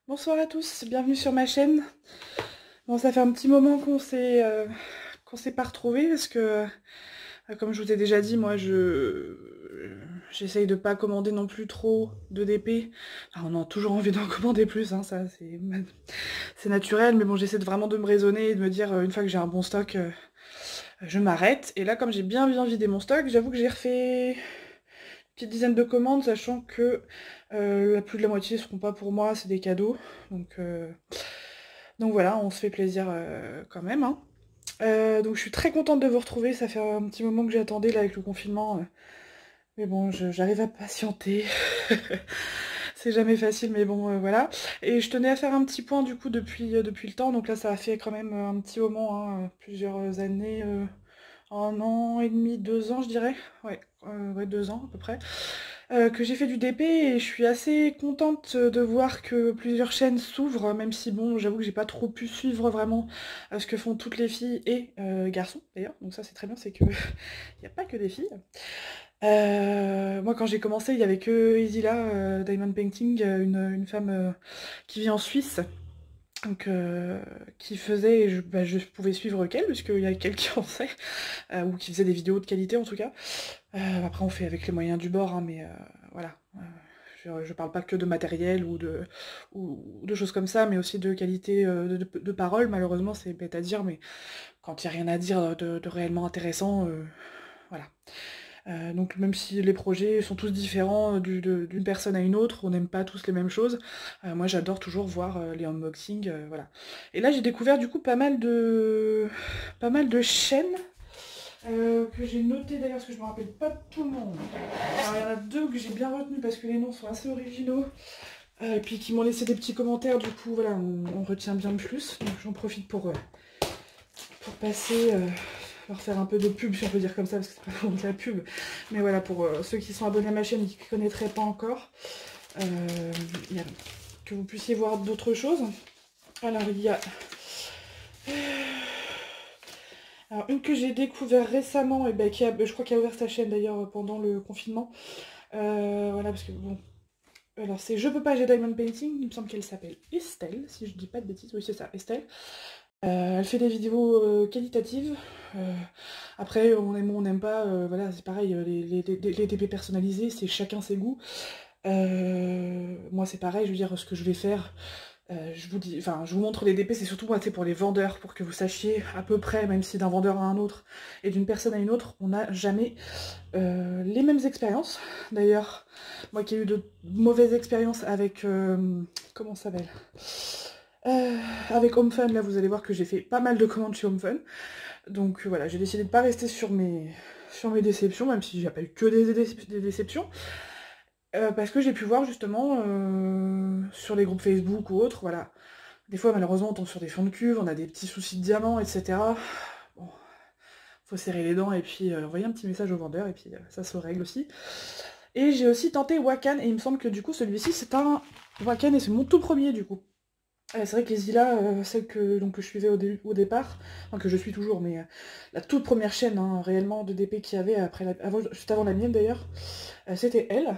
Bonsoir à tous, bienvenue sur ma chaîne. Bon, ça fait un petit moment qu'on s'est pas retrouvés parce que, comme je vous ai déjà dit, moi j'essaye de pas commander non plus trop de DP. Enfin, on a toujours envie d'en commander plus, hein, ça c'est naturel, mais bon, j'essaie vraiment de me raisonner et de me dire une fois que j'ai un bon stock, je m'arrête. Et là, comme j'ai bien vidé mon stock, j'avoue que j'ai refait petite dizaine de commandes, sachant que la plus de la moitié ne seront pas pour moi, c'est des cadeaux. Donc voilà, on se fait plaisir quand même, hein. Donc je suis très contente de vous retrouver, ça fait un petit moment que j'attendais là avec le confinement. Mais bon, j'arrive à patienter. C'est jamais facile, mais bon, voilà. Et je tenais à faire un petit point du coup depuis le temps. Donc là, ça a fait quand même un petit moment, hein, plusieurs années, 1 an et demi, 2 ans, je dirais. Ouais, 2 ans à peu près. Que j'ai fait du DP et je suis assez contente de voir que plusieurs chaînes s'ouvrent, même si bon, j'avoue que j'ai pas trop pu suivre vraiment ce que font toutes les filles et garçons d'ailleurs. Donc ça c'est très bien, c'est que il n'y a pas que des filles. Moi quand j'ai commencé, il y avait que Isila Diamond Painting, une femme qui vit en Suisse. Donc, qui faisait, et je pouvais suivre qu'elle, puisqu'il y a qu'elle qui en sait, ou qui faisait des vidéos de qualité en tout cas. Après on fait avec les moyens du bord, hein, mais voilà. Je parle pas que de matériel ou de choses comme ça, mais aussi de qualité de parole. Malheureusement, c'est bête à dire, mais quand il n'y a rien à dire de réellement intéressant, voilà. Donc même si les projets sont tous différents d'une personne à une autre, on n'aime pas tous les mêmes choses, moi j'adore toujours voir les unboxings, voilà. Et là j'ai découvert du coup pas mal de chaînes que j'ai notées d'ailleurs, parce que je me rappelle pas de tout le monde. Alors il y en a deux que j'ai bien retenus parce que les noms sont assez originaux, et puis qui m'ont laissé des petits commentaires, du coup voilà, on retient bien plus. Donc j'en profite pour passer, leur faire un peu de pub si on peut dire comme ça, parce que c'est pas vraiment de la pub. Mais voilà, pour ceux qui sont abonnés à ma chaîne et qui ne connaîtraient pas encore, que vous puissiez voir d'autres choses. Alors il y a... Alors une que j'ai découvert récemment, et ben, je crois qu'il a ouvert sa chaîne d'ailleurs pendant le confinement. Voilà, parce que bon... Alors c'est Je peux pas, j'ai Diamond Painting, il me semble qu'elle s'appelle Estelle, si je dis pas de bêtises, oui c'est ça, Estelle. Elle fait des vidéos qualitatives. Après, on aime ou on n'aime pas, voilà, c'est pareil, les TP personnalisés, c'est chacun ses goûts. Moi c'est pareil, je veux dire, ce que je vais faire, je vous montre les DP, c'est surtout moi, pour les vendeurs, pour que vous sachiez à peu près, même si d'un vendeur à un autre et d'une personne à une autre, on n'a jamais les mêmes expériences. D'ailleurs, moi qui ai eu de mauvaises expériences avec, comment ça s'appelle, avec HomeFun, là vous allez voir que j'ai fait pas mal de commandes chez HomeFun. Donc voilà, j'ai décidé de pas rester sur mes déceptions, même si j'ai pas eu que des déceptions. Parce que j'ai pu voir justement sur les groupes Facebook ou autres, voilà. Des fois malheureusement on tombe sur des fonds de cuve, on a des petits soucis de diamants, etc. Bon, faut serrer les dents et puis envoyer un petit message au vendeur et puis ça se règle aussi. Et j'ai aussi tenté Wakan et il me semble que du coup celui-ci c'est un Wakan et c'est mon tout premier du coup. C'est vrai que les Zilla, celle que je suivais au départ, enfin que je suis toujours, mais la toute première chaîne hein, réellement de DP qu'il y avait, juste avant la mienne d'ailleurs, c'était elle.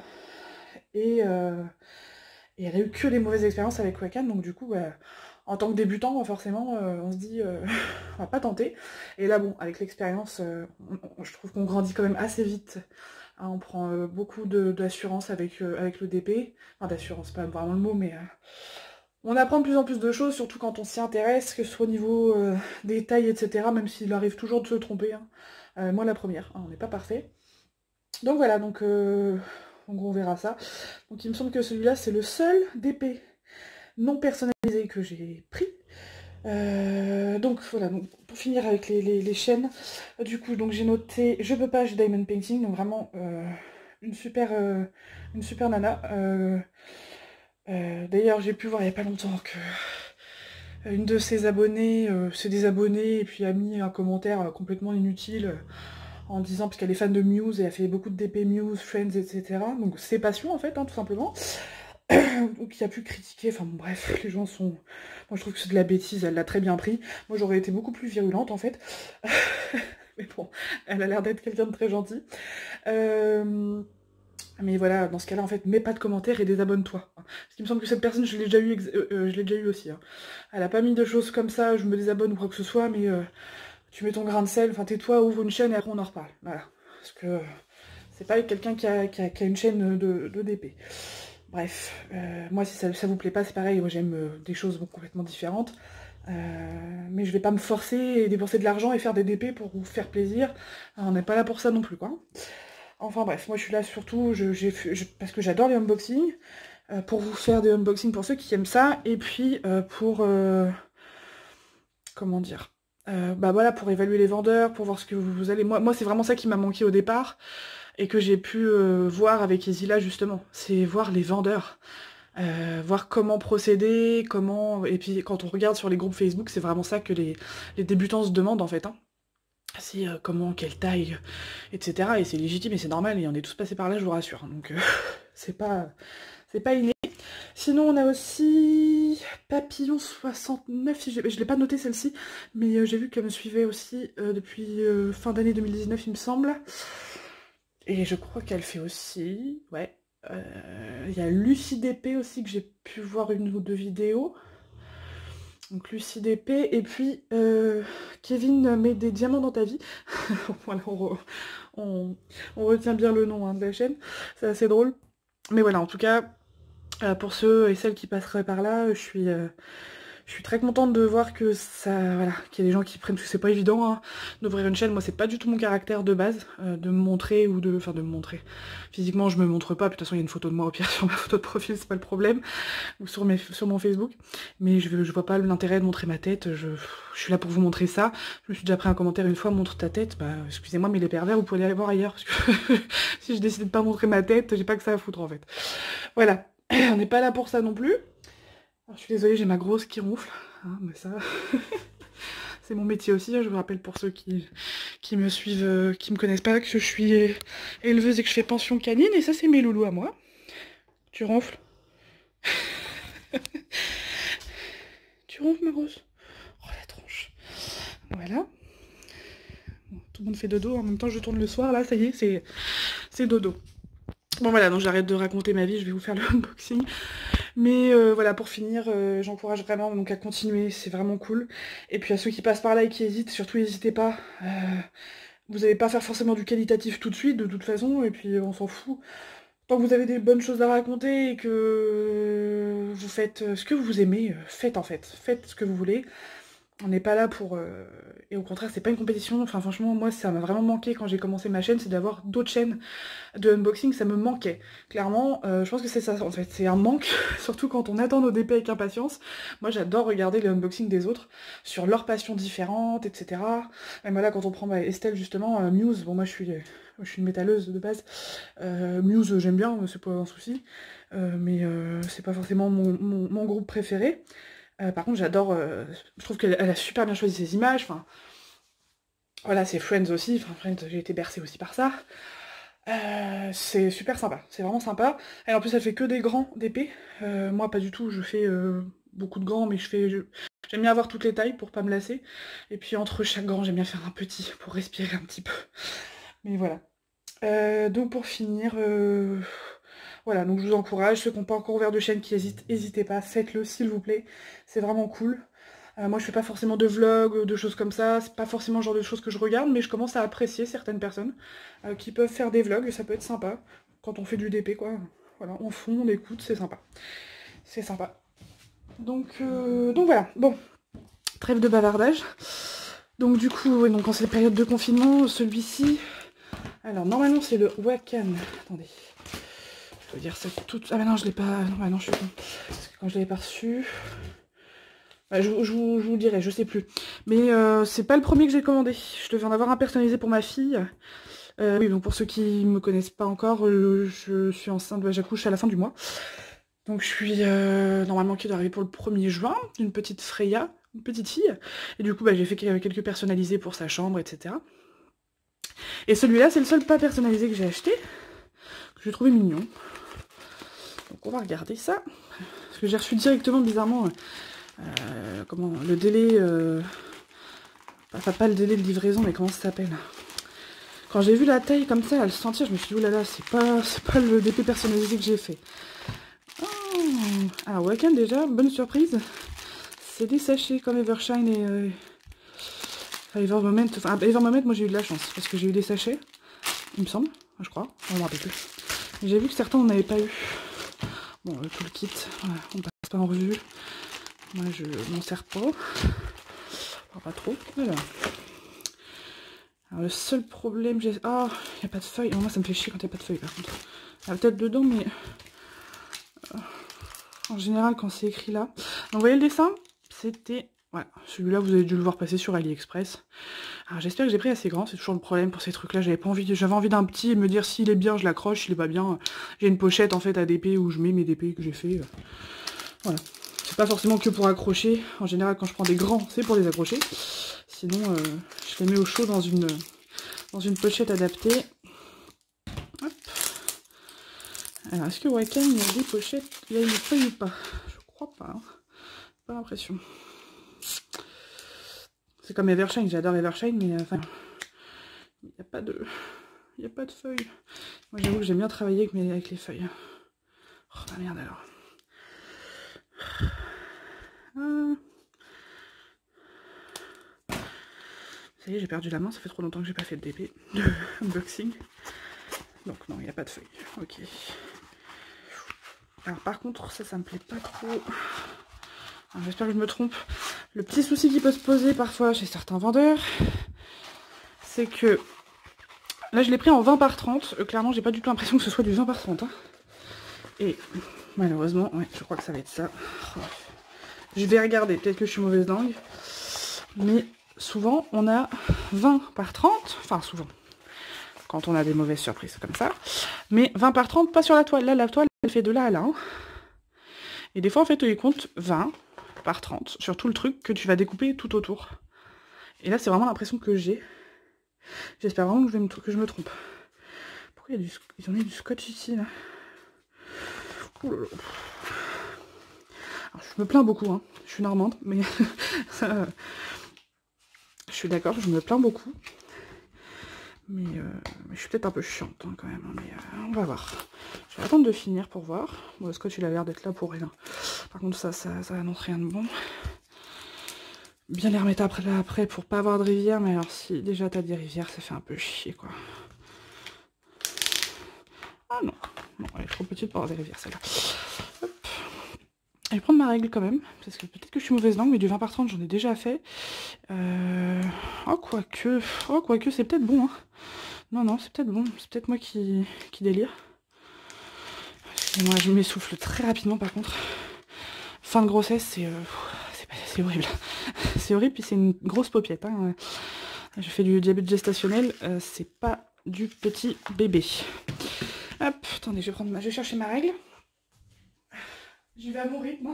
Et elle a eu que des mauvaises expériences avec Wakan, donc du coup, en tant que débutant, forcément, on se dit, on va pas tenter. Et là, bon, avec l'expérience, je trouve qu'on grandit quand même assez vite. Hein, on prend beaucoup d'assurance avec le DP. Enfin, d'assurance, pas vraiment le mot, mais on apprend de plus en plus de choses, surtout quand on s'y intéresse, que ce soit au niveau des tailles, etc., même s'il arrive toujours de se tromper. Hein. Moi, la première, hein, on n'est pas parfait. Donc voilà, donc en gros, on verra ça. Donc il me semble que celui-là, c'est le seul DP non personnalisé que j'ai pris. Donc voilà, donc, pour finir avec les chaînes, du coup, donc j'ai noté Je peux pas, j'ai Diamond Painting, donc vraiment une super nana. D'ailleurs, j'ai pu voir il y a pas longtemps que une de ses abonnées s'est désabonnée et puis a mis un commentaire complètement inutile en disant, parce qu'elle est fan de Muse et a fait beaucoup de DP Muse, Friends, etc. Donc c'est passion en fait, hein, tout simplement. Donc il a pu critiquer, enfin bon, bref, les gens sont... Moi je trouve que c'est de la bêtise, elle l'a très bien pris. Moi j'aurais été beaucoup plus virulente en fait. Mais bon, elle a l'air d'être quelqu'un de très gentil. Mais voilà, dans ce cas-là, en fait, mets pas de commentaires et désabonne-toi. Parce qu'il me semble que cette personne, je l'ai déjà eu aussi. Hein. Elle a pas mis de choses comme ça, je me désabonne ou quoi que ce soit, mais tu mets ton grain de sel, enfin tais-toi, ouvre une chaîne et après on en reparle. Voilà. Parce que c'est pas quelqu'un qui a une chaîne de DP. Bref, moi si ça vous plaît pas, c'est pareil, moi j'aime des choses complètement différentes. Mais je vais pas me forcer et dépenser de l'argent et faire des DP pour vous faire plaisir. On n'est pas là pour ça non plus, quoi. Enfin bref, moi je suis là surtout parce que j'adore les unboxings, pour vous faire des unboxings pour ceux qui aiment ça, et puis pour... comment dire, bah voilà, pour évaluer les vendeurs, pour voir ce que vous allez... Moi c'est vraiment ça qui m'a manqué au départ, et que j'ai pu voir avec Ezila justement, c'est voir les vendeurs. Voir comment procéder, comment... Et puis quand on regarde sur les groupes Facebook, c'est vraiment ça que les débutants se demandent en fait, hein. C'est comment, quelle taille, etc. Et c'est légitime et c'est normal, et on est tous passés par là, je vous rassure. Donc c'est pas inné. Sinon on a aussi Papillon 69, si je l'ai pas noté celle-ci, mais j'ai vu qu'elle me suivait aussi depuis fin d'année 2019 il me semble. Et je crois qu'elle fait aussi, ouais. Il y a Lucie DP aussi que j'ai pu voir une ou deux vidéos. Donc Lucie DP, et puis Kevin met des diamants dans ta vie. Voilà, on retient bien le nom hein, de la chaîne, c'est assez drôle. Mais voilà, en tout cas, pour ceux et celles qui passeraient par là, je suis très contente de voir que ça, voilà, qu'il y a des gens qui prennent, parce que c'est pas évident hein, d'ouvrir une chaîne. Moi c'est pas du tout mon caractère de base, de me montrer ou de... Enfin de me montrer. Physiquement je me montre pas, puis de toute façon il y a une photo de moi au pire sur ma photo de profil, c'est pas le problème, ou sur mon Facebook. Mais je vois pas l'intérêt de montrer ma tête, je suis là pour vous montrer ça. Je me suis déjà pris un commentaire une fois, montre ta tête, bah excusez-moi mais les pervers vous pouvez aller voir ailleurs, parce que si je décide de pas montrer ma tête, j'ai pas que ça à foutre en fait. Voilà, on n'est pas là pour ça non plus. Alors, je suis désolée, j'ai ma grosse qui ronfle, hein, mais ça, c'est mon métier aussi. Hein, je vous rappelle pour ceux qui me suivent, qui me connaissent pas, que je suis éleveuse et que je fais pension canine, et ça c'est mes loulous à moi. Tu ronfles? Tu ronfles ma rose? Oh la tronche. Voilà. Bon, tout le monde fait dodo, en même temps je tourne le soir, là ça y est, c'est dodo. Bon voilà, donc j'arrête de raconter ma vie, je vais vous faire le unboxing. Mais voilà, pour finir, j'encourage vraiment donc à continuer, c'est vraiment cool. Et puis à ceux qui passent par là et qui hésitent, surtout n'hésitez pas. Vous n'allez pas faire forcément du qualitatif tout de suite, de toute façon, et puis on s'en fout. Tant que vous avez des bonnes choses à raconter et que vous faites ce que vous aimez, faites en fait. Faites ce que vous voulez. On n'est pas là pour... Et au contraire, c'est pas une compétition. Enfin, franchement, moi, ça m'a vraiment manqué quand j'ai commencé ma chaîne, c'est d'avoir d'autres chaînes de unboxing, ça me manquait. Clairement, je pense que c'est ça, en fait. C'est un manque, surtout quand on attend nos DP avec impatience. Moi, j'adore regarder les unboxings des autres, sur leurs passions différentes, etc. Même là, quand on prend Estelle, justement, Muse, bon, moi, je suis une métalleuse de base. Muse, j'aime bien, c'est pas un souci. Mais c'est pas forcément mon groupe préféré. Par contre, j'adore, je trouve qu'elle a super bien choisi ses images, enfin, voilà, c'est Friends aussi, enfin, Friends, j'ai été bercée aussi par ça. C'est super sympa, c'est vraiment sympa. Et en plus, elle fait que des grands d'épée. Moi, pas du tout, je fais beaucoup de grands, mais j'aime bien avoir toutes les tailles pour pas me lasser. Et puis, entre chaque grand, j'aime bien faire un petit pour respirer un petit peu. Mais voilà. Donc, pour finir... Voilà, donc je vous encourage, ceux qui n'ont pas encore ouvert de chaîne qui hésitent, n'hésitez pas, faites-le s'il vous plaît, c'est vraiment cool. Moi je fais pas forcément de vlogs, de choses comme ça, c'est pas forcément le genre de choses que je regarde, mais je commence à apprécier certaines personnes qui peuvent faire des vlogs, et ça peut être sympa, quand on fait du DP quoi. Voilà, on fond, on écoute, c'est sympa. C'est sympa. Donc voilà, bon, trêve de bavardage. Donc du coup, ouais, donc en cette période de confinement, celui-ci... Alors normalement c'est le Wakan, attendez... Je veux dire ça tout... Ah mais non je l'ai pas... Non, non je suis con. Parce que quand je l'avais pas reçu... Bah, je vous dirai, je sais plus. Mais c'est pas le premier que j'ai commandé. Je devais en avoir un personnalisé pour ma fille. Oui, donc pour ceux qui me connaissent pas encore, je suis enceinte, bah, j'accouche à la fin du mois. Donc je suis normalement qui doit arriver pour le 1er juin, une petite Freya, une petite fille. Et du coup bah, j'ai fait quelques personnalisés pour sa chambre, etc. Et celui-là c'est le seul pas personnalisé que j'ai acheté, que j'ai trouvé mignon. Donc on va regarder ça. Parce que j'ai reçu directement, bizarrement, comment, le délai... Enfin, pas le délai de livraison, mais comment ça s'appelle? Quand j'ai vu la taille comme ça, à le sentir, je me suis dit, oulala, c'est pas le DP personnalisé que j'ai fait. Oh. Alors, Wacken, déjà, bonne surprise. C'est des sachets comme Evershine et Evermoment. Enfin, Evermoment, moi j'ai eu de la chance, parce que j'ai eu des sachets, il me semble, je crois, on me rappelle plus. J'ai vu que certains on n'avait pas eu. Bon, tout le kit, voilà, on passe pas en revue. Moi je m'en sers pas. Enfin, pas trop. Voilà. Alors le seul problème, j'ai... Ah, il n'y a pas de feuilles. Moi ça me fait chier quand il n'y a pas de feuilles par contre. Il y a peut-être dedans, mais... En général, quand c'est écrit là... Donc vous voyez le dessin? C'était... Voilà, celui-là vous avez dû le voir passer sur AliExpress. Alors j'espère que j'ai pris assez grand, c'est toujours le problème pour ces trucs-là. J'avais envie d'un petit et me dire s'il est bien, je l'accroche, s'il est pas bien. J'ai une pochette en fait à DP où je mets mes DP que j'ai fait. Voilà. C'est pas forcément que pour accrocher. En général, quand je prends des grands, c'est pour les accrocher. Sinon, je les mets au chaud dans une pochette adaptée. Hop. Alors, est-ce que Wacken, il y a des pochettes, il y a une feuille ou pas? Je crois pas. Hein. Pas l'impression. C'est comme Evershine, j'adore Evershine, mais enfin, il n'y a pas de... Il n'y a pas de feuilles. Moi, j'avoue que j'aime bien travailler avec les feuilles. Oh, bah merde alors. Ça y est, j'ai perdu la main, ça fait trop longtemps que j'ai pas fait de DP, de unboxing. Donc non, il n'y a pas de feuilles. Ok. Alors par contre, ça me plaît pas trop. J'espère que je me trompe. Le petit souci qui peut se poser parfois chez certains vendeurs, c'est que... Là, je l'ai pris en 20 par 30. Clairement, j'ai pas du tout l'impression que ce soit du 20 par 30. Hein. Et malheureusement, ouais, je crois que ça va être ça. Je vais regarder, peut-être que je suis mauvaise langue. Mais souvent, on a 20 par 30. Enfin, souvent. Quand on a des mauvaises surprises comme ça. Mais 20 par 30, pas sur la toile. Là, la toile, elle fait de là à là. Hein. Et des fois, en fait, il compte 20 par 30 sur tout le truc que tu vas découper tout autour. Et là, c'est vraiment l'impression que j'ai. J'espère vraiment que je me trompe. Pourquoi ils ont mis du scotch ici, là? Ouh là là. Alors, je me plains beaucoup, hein. Je suis normande, mais ça, je suis d'accord, je me plains beaucoup. Mais je suis peut-être un peu chiante hein, quand même. Hein, mais on va voir. Je vais attendre de finir pour voir. Bon, le scotch, il a l'air d'être là pour rien. Par contre, ça annonce rien de bon. Bien les remettre après pour pas avoir de rivière. Mais alors, si déjà t'as des rivières, ça fait un peu chier, quoi. Ah non. Non, elle est trop petite pour avoir des rivières, celle-là. Hop. Je vais prendre ma règle quand même, parce que peut-être que je suis mauvaise langue, mais du 20 par 30 j'en ai déjà fait. Oh quoique, c'est peut-être bon. Hein. Non, c'est peut-être bon. C'est peut-être moi qui délire. Excusez-moi, je m'essouffle très rapidement par contre. Fin de grossesse, c'est horrible. C'est horrible, puis c'est une grosse paupiette. Hein. Je fais du diabète gestationnel, c'est pas du petit bébé. Hop, attendez, je vais chercher ma règle. J'y vais à mon rythme.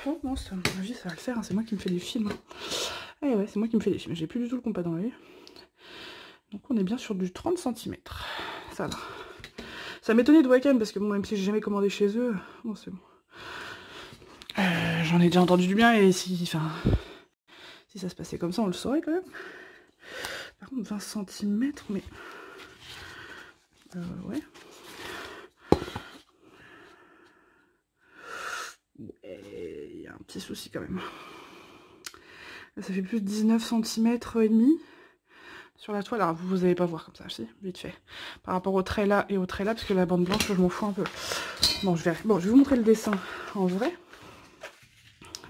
Oh non, ça, à mon avis, ça va le faire, hein. C'est moi qui me fais des films. Eh ouais, c'est moi qui me fais des films. J'ai plus du tout le compas dans l'œil. Donc on est bien sur du 30 cm. Ça va. Ça m'étonnait de Wacken parce que bon, même si j'ai jamais commandé chez eux, bon c'est bon. J'en ai déjà entendu du bien et si ça se passait comme ça, on le saurait quand même. Par contre, 20 cm, mais... ouais. Il y a un petit souci quand même. Là, ça fait plus de 19 cm et demi sur la toile. Alors vous n'allez pas voir comme ça, si, vite fait. Par rapport au trait là et au trait là, parce que la bande blanche, je m'en fous un peu. Bon, je vais vous montrer le dessin en vrai.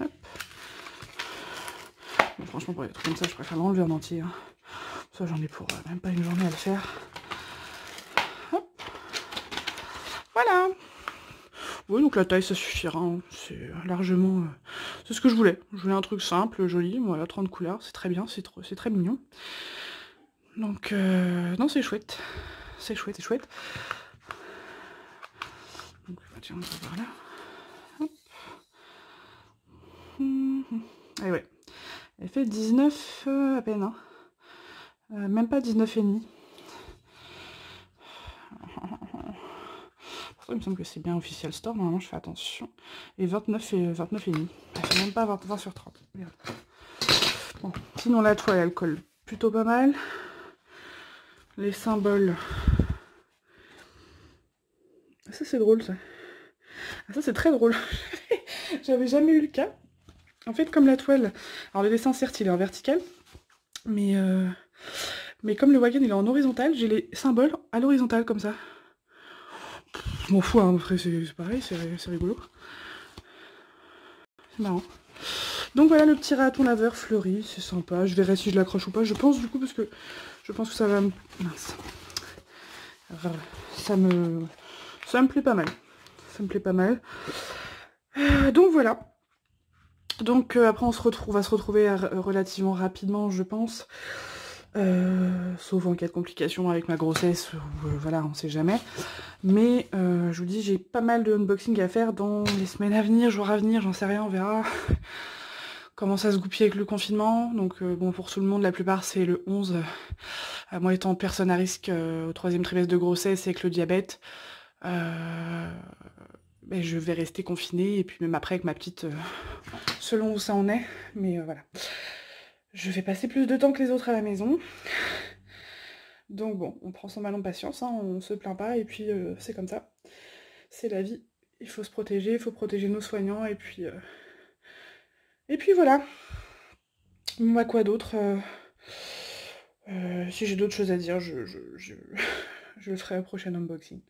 Hop. Bon, franchement, pour les trucs comme ça, je préfère l'enlever en entier. Hein. Ça, j'en ai pour même pas une journée à le faire. Hop. Voilà. Oui, donc la taille, ça suffira. Hein. C'est largement... c'est ce que je voulais. Je voulais un truc simple, joli. Voilà, 30 couleurs. C'est très bien, c'est très mignon. Donc, non, c'est chouette. C'est chouette, c'est chouette. Donc, tiens, on va voir là. Hop. Et ouais. Elle fait 19 à peine. Hein. Même pas 19 et demi. Pourtant, il me semble que c'est bien Official Store, normalement je fais attention. Et 29 et 29,5. Elle fait même pas 20 sur 30. Merde. Bon, sinon la toile, elle colle plutôt pas mal. Les symboles. Ça c'est drôle ça. Ah, ça c'est très drôle. J'avais jamais eu le cas. En fait, comme la toile, alors le dessin certes il est en vertical, mais comme le wagon il est en horizontal, j'ai les symboles à l'horizontale comme ça. Je m'en fous, hein, après c'est pareil, c'est rigolo. C'est marrant. Donc voilà le petit raton laveur fleuri, c'est sympa. Je verrai si je l'accroche ou pas, je pense du coup, parce que je pense que ça va me... Mince. Ça me plaît pas mal. Ça me plaît pas mal. Donc voilà. Donc après on va se retrouver relativement rapidement, je pense. Sauf en cas de complications avec ma grossesse, voilà, on sait jamais. Mais je vous dis, j'ai pas mal de unboxing à faire dans les semaines à venir, jours à venir, j'en sais rien, on verra comment ça se goupille avec le confinement. Donc bon, pour tout le monde, la plupart c'est le 11. Moi étant personne à risque au 3e trimestre de grossesse avec le diabète, ben, je vais rester confinée, et puis même après avec ma petite, selon où ça en est, mais voilà. Je vais passer plus de temps que les autres à la maison. Donc bon, on prend son mal en patience, hein, on se plaint pas, et puis c'est comme ça. C'est la vie, il faut se protéger, il faut protéger nos soignants, et puis voilà. Bon, bah quoi d'autre si j'ai d'autres choses à dire, je le ferai au prochain unboxing.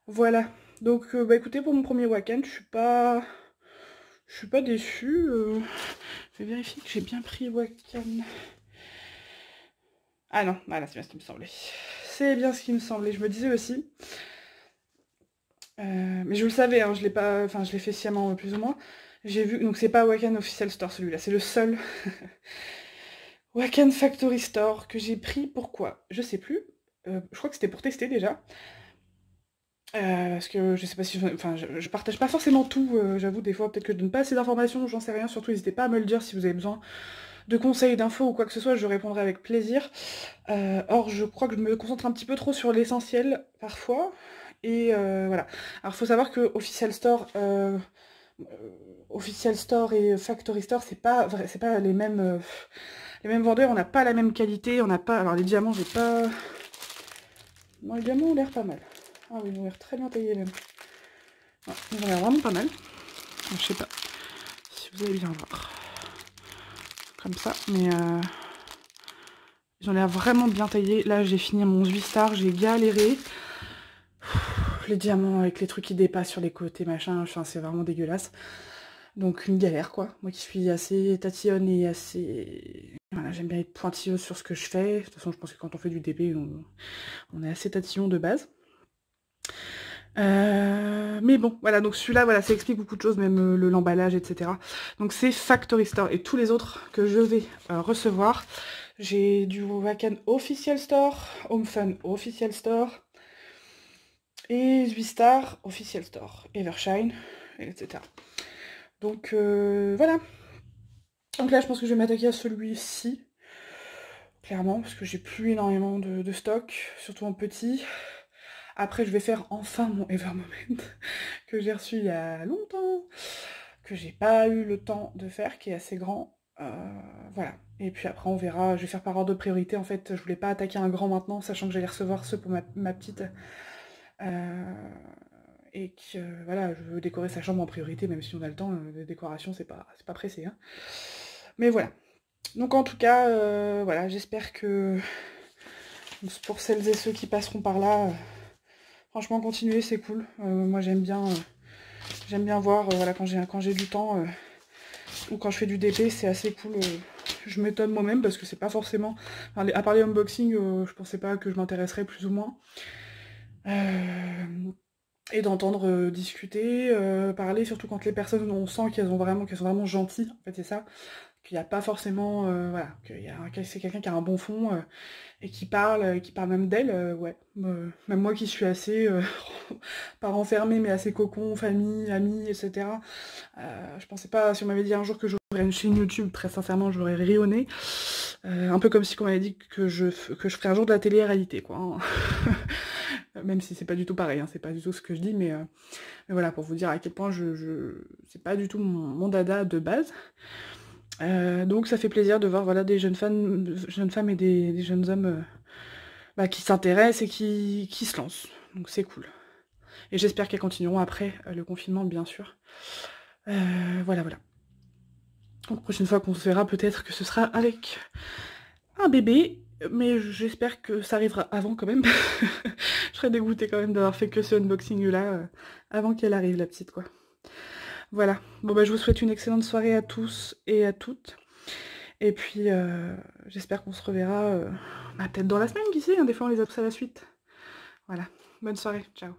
Voilà, donc bah écoutez, pour mon premier Wacken, je suis pas déçue. Je vais vérifier que j'ai bien pris Wacken. Ah non, voilà, c'est bien ce qui me semblait. C'est bien ce qui me semblait, je me disais aussi. Mais je le savais, hein, je l'ai pas, enfin je l'ai fait sciemment plus ou moins. J'ai vu, donc c'est pas Wacken Official Store celui-là, c'est le seul Wacken Factory Store que j'ai pris. Pourquoi? Je sais plus. Je crois que c'était pour tester déjà. Parce que je sais pas si... Enfin, je partage pas forcément tout, j'avoue, des fois, peut-être que je donne pas assez d'informations, j'en sais rien, surtout n'hésitez pas à me le dire si vous avez besoin de conseils, d'infos ou quoi que ce soit, je répondrai avec plaisir. Or, je crois que je me concentre un petit peu trop sur l'essentiel, parfois, et voilà. Alors, faut savoir que Official Store et Factory Store, c'est pas les mêmes vendeurs, on n'a pas la même qualité, on n'a pas... Alors, les diamants, j'ai pas... Non, les diamants ont l'air pas mal. Ah oui, ils ont l'air très bien taillés même. Ouais, ils ont l'air vraiment pas mal. Je sais pas si vous allez bien voir. Comme ça, mais ils ont l'air vraiment bien taillés. Là, j'ai fini mon 8 stars, j'ai galéré. Les diamants avec les trucs qui dépassent sur les côtés, machin, enfin, c'est vraiment dégueulasse. Donc une galère, quoi. Moi qui suis assez tatillonne et assez... Voilà, j'aime bien être pointilleuse sur ce que je fais. De toute façon, je pense que quand on fait du DP, on est assez tatillon de base. Mais bon, voilà, donc celui-là, voilà, ça explique beaucoup de choses, même l'emballage, etc. Donc c'est Factory Store, et tous les autres que je vais recevoir, j'ai du Wacken Official Store, Home Fun Official Store, et 8 Star Official Store, Evershine, etc. Donc voilà. Donc là, je pense que je vais m'attaquer à celui-ci, clairement, parce que j'ai plus énormément de stock, surtout en petit. Après, je vais faire enfin mon Evermoment que j'ai reçu il y a longtemps, que j'ai pas eu le temps de faire, qui est assez grand. Voilà. Et puis après, on verra. Je vais faire par ordre de priorité. En fait, je voulais pas attaquer un grand maintenant, sachant que j'allais recevoir ceux pour ma petite. Et que voilà, je veux décorer sa chambre en priorité, même si on a le temps. La décoration, c'est pas pressé. Hein. Mais voilà. Donc en tout cas, voilà, j'espère que pour celles et ceux qui passeront par là. Franchement, continuer, c'est cool. Moi, j'aime bien voir, voilà, quand j'ai du temps, ou quand je fais du DP, c'est assez cool. Je m'étonne moi-même, parce que c'est pas forcément... Enfin, à part les unboxing, je pensais pas que je m'intéresserais plus ou moins. Et d'entendre discuter, parler, surtout quand les personnes, on sent qu'elles sont vraiment gentilles, en fait, c'est ça. Qu'il n'y a pas forcément... voilà, c'est quelqu'un qui a un bon fond... et qui parle même d'elle, ouais. Même moi qui suis assez, pas renfermée, mais assez cocon, famille, amis, etc. Je pensais pas, si on m'avait dit un jour que j'aurais une chaîne YouTube, très sincèrement, j'aurais ri au nez. Un peu comme si on m'avait dit que je ferais un jour de la télé-réalité, quoi. même si c'est pas du tout pareil, hein, c'est pas du tout ce que je dis, mais voilà, pour vous dire à quel point c'est pas du tout mon dada de base. Donc ça fait plaisir de voir voilà, des jeunes femmes et des jeunes hommes qui s'intéressent et qui se lancent. Donc c'est cool. Et j'espère qu'elles continueront après le confinement, bien sûr. Voilà. Donc prochaine fois qu'on se verra, peut-être que ce sera avec un bébé, mais j'espère que ça arrivera avant quand même. Je serais dégoûtée quand même d'avoir fait que ce unboxing là avant qu'elle arrive, la petite, quoi. Voilà. Bon je vous souhaite une excellente soirée à tous et à toutes. Et puis j'espère qu'on se reverra peut-être dans la semaine, qui sait, hein, des fois on les a tous à la suite. Voilà. Bonne soirée, ciao.